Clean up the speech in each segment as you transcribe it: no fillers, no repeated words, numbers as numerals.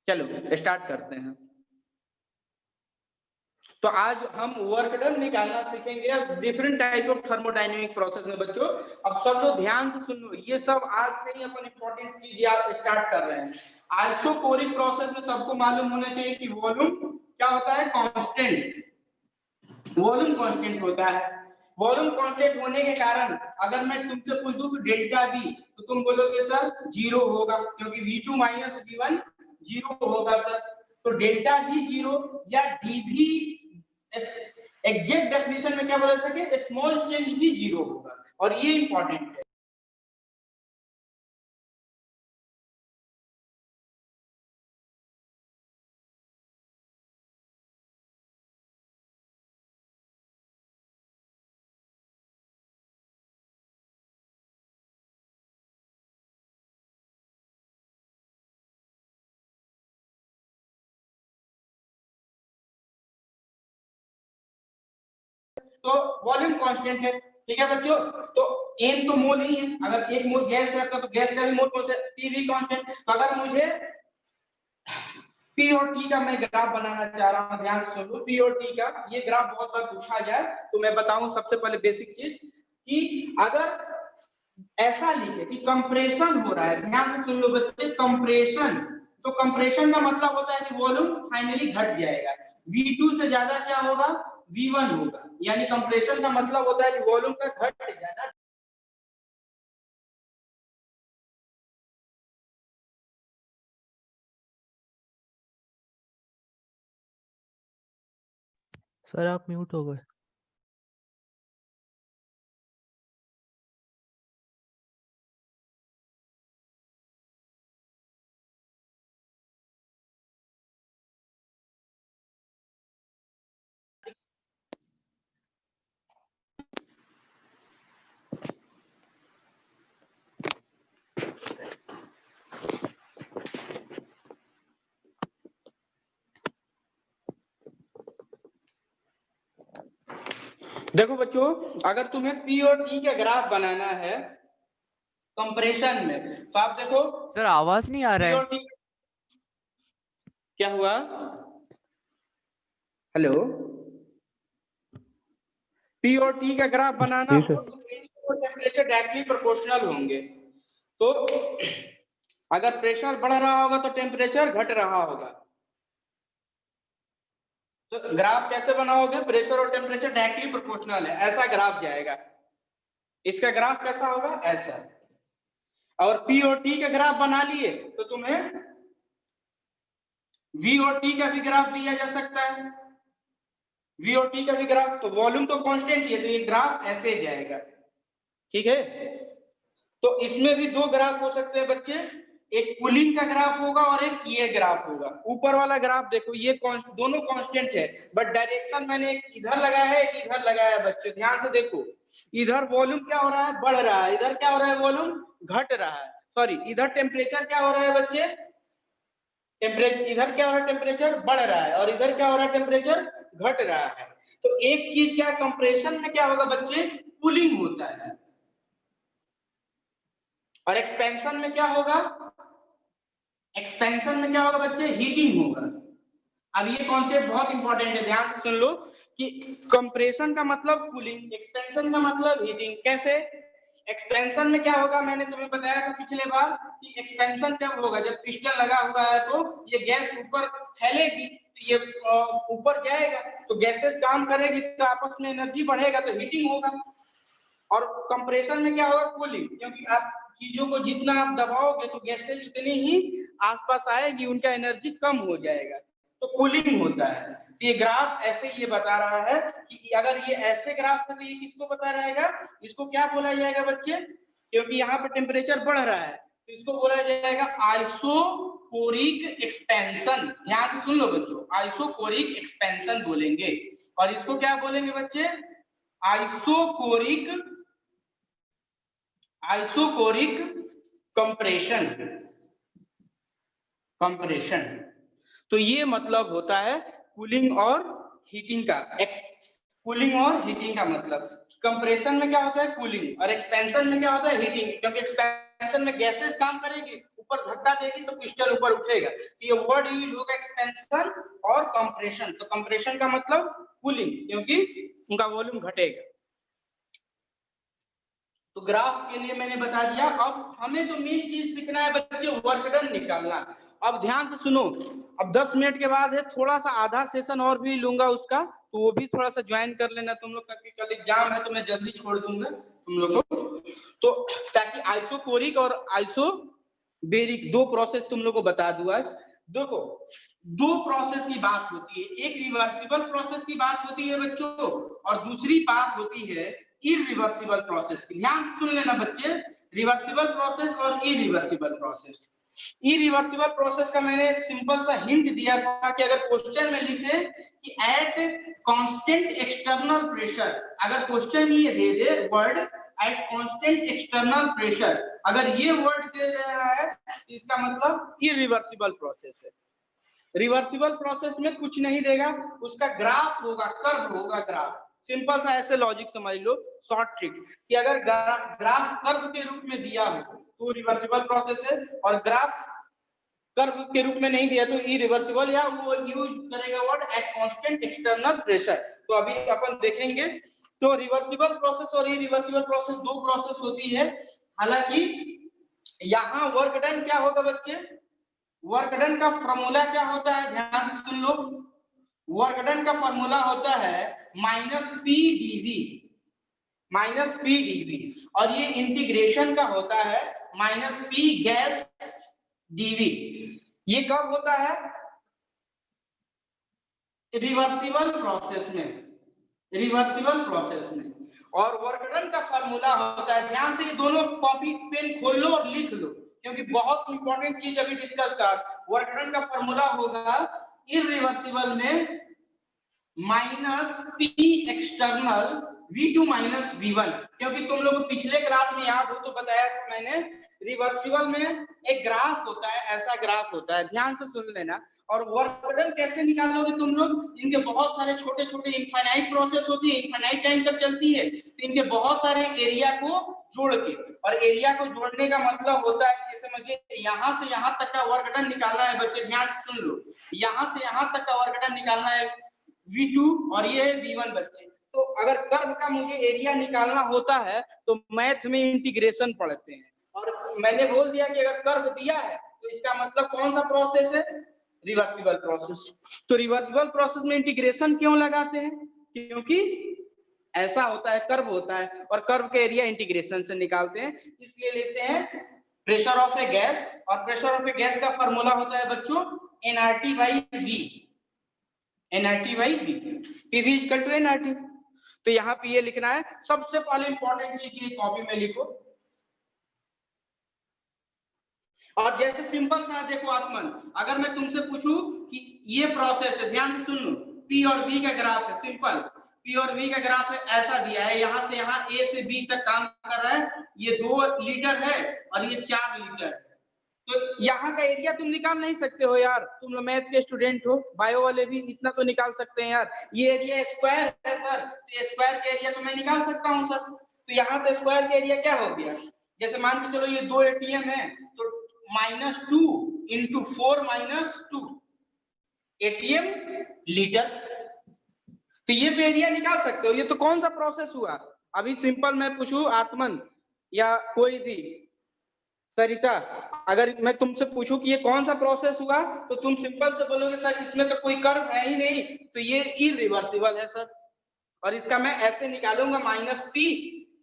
चलो स्टार्ट करते हैं। तो आज हम वर्क डन निकालना सीखेंगे different type of thermodynamic process में। बच्चों अब सब लोग ध्यान से सुन लो, ये सब आज से ही अपन इंपॉर्टेंट चीज आप स्टार्ट कर रहे हैं। आइसोकोरिक प्रोसेस में सबको मालूम होना चाहिए कि वॉल्यूम क्या होता है, कांस्टेंट। वॉल्यूम कांस्टेंट होता है। वॉल्यूम कांस्टेंट होने के कारण अगर मैं तुमसे पूछ दूं कि डेल्टा वी, तो तुम बोलोगे सर 0 होगा, क्योंकि V2 माइनस V1 0 होगा सर। तो डेल्टा वी 0 या डीवी एग्जैक्ट डेफिनेशन में क्या बोला सके, स्मॉल चेंज भी 0 होगा, और ये इंपॉर्टेंट है। तो वॉल्यूम कांस्टेंट है, ठीक है बच्चों। तो एन तो मोल ही है, अगर एक मोल गैस है तो गैस का भी मोल कांस्टेंट, टी भी कांस्टेंट। तो अगर मुझे पी और टी का मैं ग्राफ बनाना चाह रहा हूं, ध्यान से सुनो, पी और टी का ये ग्राफ बहुत बार पूछा जाए, तो मैं बताऊं सबसे पहले बेसिक चीज कि अगर ऐसा लिखे कि कंप्रेशन हो रहा है, ध्यान से सुन लो बच्चे, कंप्रेशन। तो कंप्रेशन का मतलब होता है कि वॉल्यूम फाइनली घट जाएगा, V2 से ज्यादा क्या होगा, V1 होगा, यानी कंप्रेशन का मतलब होता है कि वॉल्यूम का घट जाना। सर आप म्यूट हो गए। देखो बच्चों, अगर तुम्हें पी और टी का ग्राफ बनाना है कंप्रेशन में, तो आप देखो सर आवाज नहीं आ रहा है। क्या हुआ, हेलो, पी और टी का ग्राफ बनाना हो तो प्रेशर और टेम्परेचर डायरेक्टली प्रोपोर्शनल होंगे। तो अगर प्रेशर बढ़ रहा होगा तो टेम्परेचर घट रहा होगा। तो ग्राफ कैसे बनाओगे, प्रेशर और टेम्परेचर डायरेक्टली प्रोपोर्शनल है, ऐसा ग्राफ जाएगा। इसका ग्राफ कैसा होगा, ऐसा। और पी और टी का ग्राफ बना लिए तो तुम्हें वी और टी का भी ग्राफ दिया जा सकता है, वी और टी का भी ग्राफ। तो वॉल्यूम तो कांस्टेंट ही है, तो ये ग्राफ ऐसे जाएगा, ठीक है। तो इसमें भी दो ग्राफ हो सकते हैं बच्चे, एक कूलिंग का ग्राफ होगा और एक ये ग्राफ होगा। ऊपर वाला ग्राफ देखो, ये दोनों कांस्टेंट है, बट डायरेक्शन मैंने एक इधर लगाया है, एक इधर लगाया है। बच्चे ध्यान से देखो, इधर वॉल्यूम क्या हो रहा है, बढ़ रहा है, इधर क्या हो रहा है, वॉल्यूम घट रहा है। सॉरी, इधर टेम्परेचर क्या हो रहा है बच्चे, टेम्परेचर इधर क्या हो रहा है, टेम्परेचर बढ़ रहा है, और इधर क्या हो रहा है, टेम्परेचर घट रहा है। तो एक चीज क्या, कंप्रेशन में क्या होगा बच्चे, कूलिंग होता है, और एक्सपेंशन में क्या होगा, एक्सपेंशन में क्या होगा बच्चे, हीटिंग होगा। अब ये कॉन्सेप्ट बहुत इंपॉर्टेंट है, ध्यान से सुन लो कि कंप्रेशन का मतलब कूलिंग, एक्सपेंशन का मतलब हीटिंग। कैसे, एक्सपेंशन में क्या होगा, मैंने तुम्हें बताया था पिछले बार कि एक्सपेंशन जब होगा, जब पिस्टन लगा हुआ है तो ये गैस ऊपर फैलेगी, तो ये ऊपर जाएगा, तो गैसेस काम करेगी, तो आपस में एनर्जी बढ़ेगा, तो हीटिंग होगा। और कंप्रेशन में क्या होगा, कूलिंग, क्योंकि आप चीजों को जितना आप दबाओगे तो गैसेस उतनी ही आसपास आएगी, उनका एनर्जी कम हो जाएगा, तो कूलिंग होता है। तो ये ग्राफ ऐसे ये बता रहा है कि अगर ये ऐसे ग्राफ है तो ये किसको बता रहेगा, इसको क्या बोला जाएगा बच्चे, क्योंकि यहाँ पे टेम्परेचर बढ़ रहा है, तो इसको बोला जाएगा आइसोकोरिक एक्सपेंशन। ध्यान से सुन लो बच्चों, आइसोकोरिक एक्सपेंशन बोलेंगे, और इसको क्या बोलेंगे बच्चे, आइसोकोरिक आइसोकोरिक कंप्रेशन। कंप्रेशन तो ये मतलब होता है कूलिंग और हीटिंग का। कूलिंग और हीटिंग का मतलब, कंप्रेशन में क्या होता है, कूलिंग, और एक्सपेंशन में क्या होता है, हीटिंग, क्योंकि एक्सपेंशन में गैसेस काम करेगी, ऊपर धक्का देगी तो पिस्टन ऊपर उठेगा। तो ये वर्ड यूज होगा एक्सपेंशन और कंप्रेशन। तो कंप्रेशन का मतलब कूलिंग, क्योंकि उनका वॉल्यूम घटेगा। तो ग्राफ के लिए मैंने बता दिया। अब हमें तो मेन चीज सीखना है बच्चे, वर्क डन निकालना। अब ध्यान से सुनो, अब 10 मिनट के बाद है, थोड़ा सा आधा सेशन और भी लूंगा उसका, तो वो भी थोड़ा सा ज्वाइन कर लेना तुम लोग, क्योंकि कल एग्जाम है तो मैं जल्दी छोड़ दूंगा तुम लोग को। तो ताकि आइसोकोरिक और आइसोबेरिक दो प्रोसेस तुम लोग को बता दूं आज। देखो, दो प्रोसेस की बात होती है, एक रिवर्सिबल प्रोसेस की बात होती है बच्चों, और दूसरी बात होती है इरिवर्सिबल प्रोसेस की। ध्यान से सुन लेना बच्चे, रिवर्सिबल प्रोसेस और इरिवर्सिबल प्रोसेस। इरिवर्सिबल प्रोसेस का मैंने सिंपल सा हिंट दिया था कि अगर क्वेश्चन में लिखे कि एट कांस्टेंट एक्सटर्नल प्रेशर, अगर क्वेश्चन ये दे दे word at constant external pressure, अगर ये वर्ड दे रहा है इसका मतलब इरिवर्सिबल प्रोसेस है। रिवर्सिबल प्रोसेस में कुछ नहीं देगा, उसका ग्राफ होगा, कर्व होगा, ग्राफ। सिंपल सा ऐसे लॉजिक समझ लो, शॉर्ट ट्रिक, कि अगर ग्राफ कर्व के रूप में दिया हो तो रिवर्सिबल प्रोसेस है, और ग्राफ कर्व के रूप में नहीं दिया तो इरिवर्सिबल, या वो यूज करेगा word at constant external pressure. तो अभी अपन देखेंगे। तो रिवर्सिबल प्रोसेस और इरिवर्सिबल प्रोसेस दो प्रोसेस होती है। हालांकि यहाँ वर्क डन क्या होगा बच्चे, वर्क डन का फॉर्मूला क्या होता है, ध्यान से सुन लो। वर्क डन का फॉर्मूला होता है minus P d V, minus P d V, और ये इंटीग्रेशन का होता है माइनस पी गैस डीवी। ये कब होता है, रिवर्सिबल प्रोसेस में, रिवर्सिबल प्रोसेस में। और वर्क डन का फॉर्मूला होता है, ध्यान से ये दोनों कॉपी पेन खोल लो और लिख लो, क्योंकि बहुत इंपॉर्टेंट चीज अभी डिस्कस कर। वर्क डन का फॉर्मूला होगा इरिवर्सिबल में minus P external V2 minus V1, क्योंकि तुम लोग को पिछले क्लास में याद हो तो बताया था मैंने, रिवर्सिबल में एक ग्राफ होता है, ऐसा ग्राफ होता है, ध्यान से सुन लेना। और वर्क डन कैसे निकालोगे तुम लोग, इनके बहुत सारे छोटे छोटे इनफाइनाइट प्रोसेस होती है, इनफाइनाइट टाइम तक चलती है, तो इनके बहुत सारे एरिया को जोड़ के, और एरिया को जोड़ने का मतलब होता है कि जैसे मुझे यहाँ से यहाँ तक का वर्क डन निकालना है बच्चे, ध्यान से सुन लो, यहाँ से यहाँ तक का वर्क डन निकालना है V2 और ये है V1 बच्चे। तो अगर कर्व का मुझे एरिया निकालना होता है तो मैथ में इंटीग्रेशन पढ़ते हैं, और मैंने बोल दिया कि अगर कर्व दिया है तो इसका मतलब कौन सा प्रोसेस है, रिवर्सिबल प्रोसेस। तो रिवर्सिबल प्रोसेस में इंटीग्रेशन क्यों लगाते हैं, क्योंकि ऐसा होता है, कर्व होता है, और कर्व के एरिया इंटीग्रेशन से निकालते हैं, इसलिए लेते हैं प्रेशर ऑफ ए गैस, और प्रेशर ऑफ ए गैस का फॉर्मूला होता है बच्चों nRT/V, nRT/V, PV equal to nRT। तो यहाँ पे ये लिखना है, सबसे पहले इंपॉर्टेंट चीज ये कॉपी में लिखो। और जैसे सिंपल सा देखो आत्मन, अगर मैं तुमसे पूछूं कि ये प्रोसेस है, ध्यान से सुन लो, P और V का ग्राफ है, सिंपल P और V का ग्राफ है, ऐसा दिया है, यहाँ से यहाँ A से B तक काम कर रहा है, ये 2 लीटर है और ये 4 लीटर है, तो यहाँ का एरिया तुम निकाल नहीं सकते हो यार, तुम लोग मैथ के स्टूडेंट हो, बायो वाले भी इतना तो निकाल सकते हैं यार, ये एरिया स्क्वायर है सर, तो स्क्वायर का एरिया तो मैं निकाल सकता हूँ सर। तो यहाँ पे स्क्वायर का एरिया क्या हो गया, जैसे मान के चलो ये 2 ATM है, तो -2 × 4 - 2 ATM लीटर, तो ये तो एरिया निकाल सकते हो। ये तो कौन सा प्रोसेस हुआ, अभी सिंपल मैं पूछूं आत्मन या कोई भी सरिता, अगर मैं तुमसे पूछूं कि ये कौन सा प्रोसेस हुआ, तो तुम सिंपल से बोलोगे सर इसमें तो कोई कर्व है ही नहीं, तो ये इरिवर्सिबल है सर, और इसका मैं ऐसे निकालूंगा -P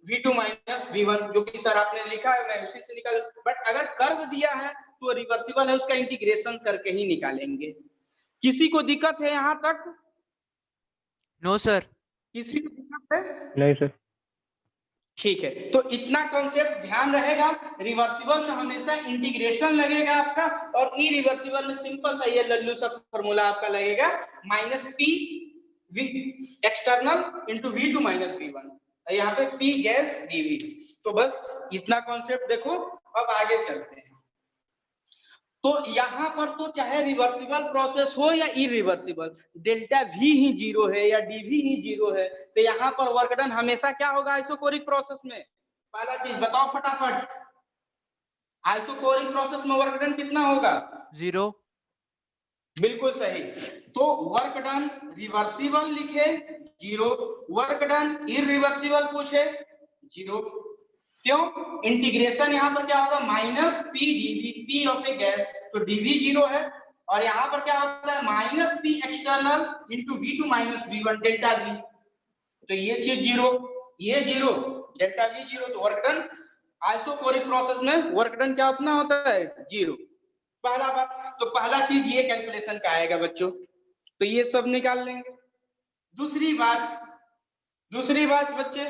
V2 माइनस V1, जो कि सर आपने लिखा है, मैं उसी से निकाल। बट अगर कर्व दिया है तो रिवर्सिबल है, उसका इंटीग्रेशन करके ही निकालेंगे। किसी को दिक्कत है यहाँ तक? No sir. किसी को दिक्कत है? नहीं सर। ठीक है, तो इतना कॉन्सेप्ट ध्यान रहेगा, रिवर्सिबल में हमेशा इंटीग्रेशन लगेगा आपका, और इरिवर्सिबल में सिंपल सा ये लल्लू सा फॉर्मूला आपका लगेगा -P external × V2 minus V1, यहाँ पे P गैस dV। तो बस इतना कॉन्सेप्ट देखो, अब आगे चलते हैं। तो यहाँ पर तो चाहे रिवर्सिबल प्रोसेस हो या इरिवर्सिबल, डेल्टा V ही 0 है या dV ही 0 है, तो यहाँ पर वर्क डन हमेशा क्या होगा आइसोकोरिक प्रोसेस में, पहला चीज बताओ फटाफट, आइसोकोरिक प्रोसेस में वर्क डन कितना होगा? 0. बिल्कुल सही। तो वर्क डन रिवर्सिबल लिखे 0, वर्क डन इरिवर्सिबल पूछे 0। क्यों? इंटीग्रेशन यहाँ पर क्या होगा? Minus P d V, P of a gas, तो डीवी 0 है, और यहाँ पर क्या होता है? Minus P external into V2 minus V1 delta V, तो ये चीज 0, ये 0, डेल्टा V 0, तो वर्क डन आइसोकोरिक प्रोसेस में वर्क डन क्या उतना होता है? 0। पहला बात, तो पहला चीज ये कैलकुलेशन का आएगा बच्चों, तो ये सब निकाल लेंगे। दूसरी बात बच्चे,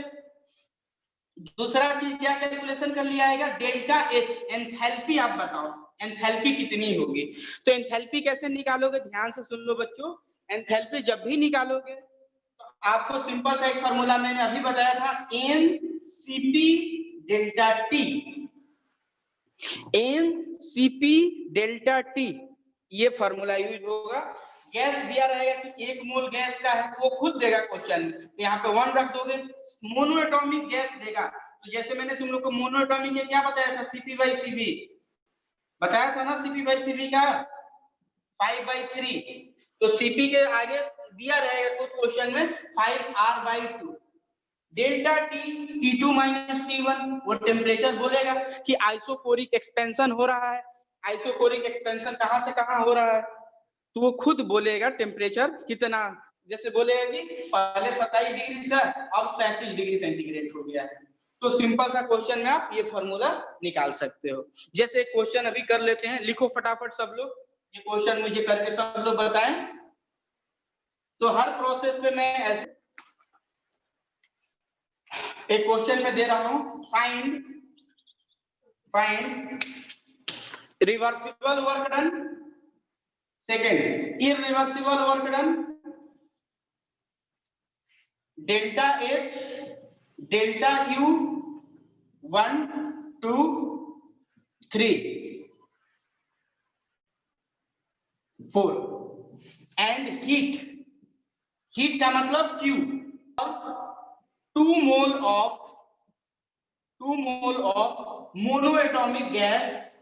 दूसरा चीज क्या कैलकुलेशन कर लिया आएगा? Delta H, enthalpy. आप बताओ एंथैल्पी कितनी होगी? तो एंथैल्पी कैसे निकालोगे? ध्यान से सुन लो बच्चों, एंथैल्पी जब भी निकालोगे तो आपको सिंपल सा एक फॉर्मूला मैंने अभी बताया था, NCP delta T, NCP delta T, ये फॉर्मूला यूज होगा। गैस दिया रहेगा कि 1 मोल गैस का है, वो खुद देगा क्वेश्चन में, तो यहाँ पे 1 रख दोगे। मोनोएटॉमिक गैस देगा, तो जैसे मैंने तुम लोग को मोनोएटॉमिक में क्या बताया था? CP/CV बताया था ना, CP/CV का 5/3, तो CP के आगे दिया रहेगा कुछ क्वेश्चन में 5R/2, delta T T2 minus T1, वो टेम्परेचर बोलेगा कि आइसोकोरिक एक्सपेंशन हो रहा है। आइसोकोरिक एक्सपेंशन कहां से कहां हो रहा है, तो वो खुद बोलेगा टेम्परेचर कितना। जैसे बोलेगा कि पहले 27 डिग्री से अब 37 डिग्री सेंटीग्रेड हो गया है, तो सिंपल सा क्वेश्चन में आप ये फॉर्मूला निकाल सकते हो। जैसे क्वेश्चन अभी कर लेते हैं, लिखो फटाफट सब लोग, ये क्वेश्चन मुझे करके सब लोग बताएं। तो हर प्रोसेस पे मैं ऐसे एक क्वेश्चन में दे रहा हूं, find reversible work done, second irreversible work done, delta H delta U 1 2 3 4, and heat का मतलब Q, 2 mole of monoatomic gas